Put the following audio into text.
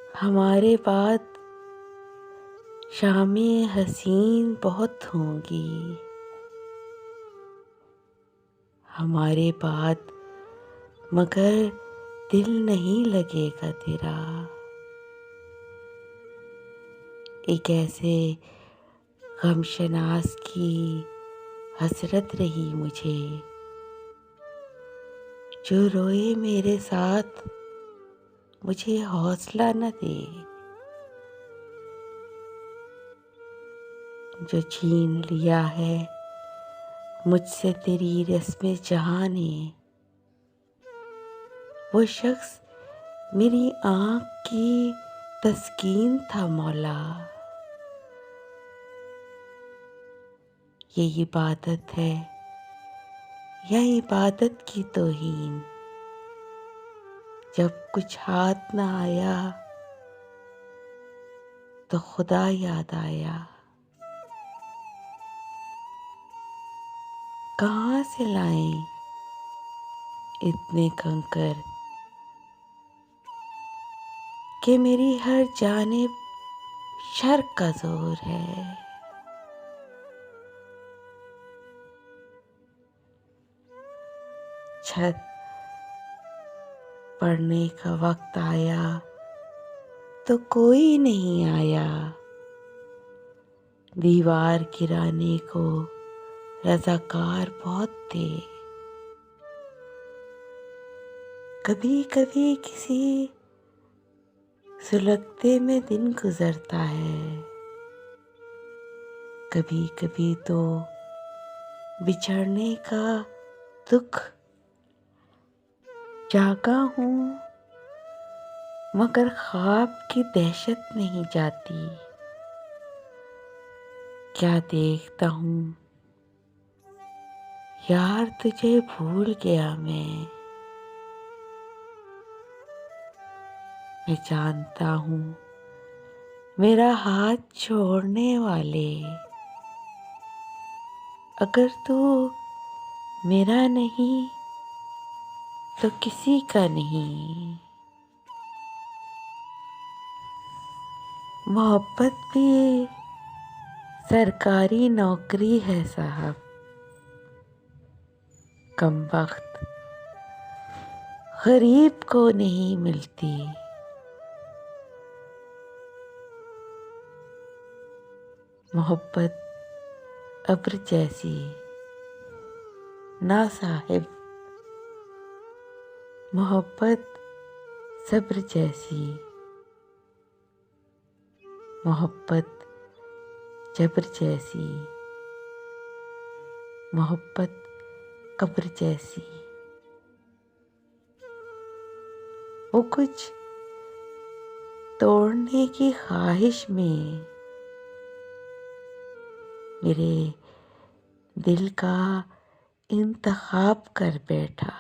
हमारे बाद शामें हसीन बहुत होंगी, हमारे बाद मगर दिल नहीं लगेगा तेरा। एक ऐसे गमशनास की हसरत रही मुझे, जो रोए मेरे साथ मुझे हौसला न दे, जो छीन लिया है मुझसे तेरी रस्में जहां ने। वो शख्स मेरी आँख की तस्कीन था मौला। ये इबादत है या इबादत की तौहीन, जब कुछ हाथ ना आया तो खुदा याद आया। कहाँ से लाएं इतने कंकर कि मेरी हर जानिब शर का जोर है। छत पढ़ने का वक्त आया तो कोई नहीं आया, दीवार गिराने को रज़ाकार बहुत थे। कभी कभी किसी सुलगते में दिन गुजरता है, कभी कभी तो बिछड़ने का दुख। जागा हूँ मगर ख्वाब की दहशत नहीं जाती। क्या देखता हूँ यार, तुझे भूल गया मैं जानता हूँ मेरा हाथ छोड़ने वाले, अगर तू मेरा नहीं तो किसी का नहीं। मोहब्बत भी सरकारी नौकरी है साहब, कमबख्त गरीब को नहीं मिलती। मोहब्बत अब्र जैसी ना साहिब, मोहब्बत सब्र जैसी, मोहब्बत जबर जैसी, मोहब्बत कब्र जैसी। वो कुछ तोड़ने की ख्वाहिश में मेरे दिल का इंतखाब कर बैठा।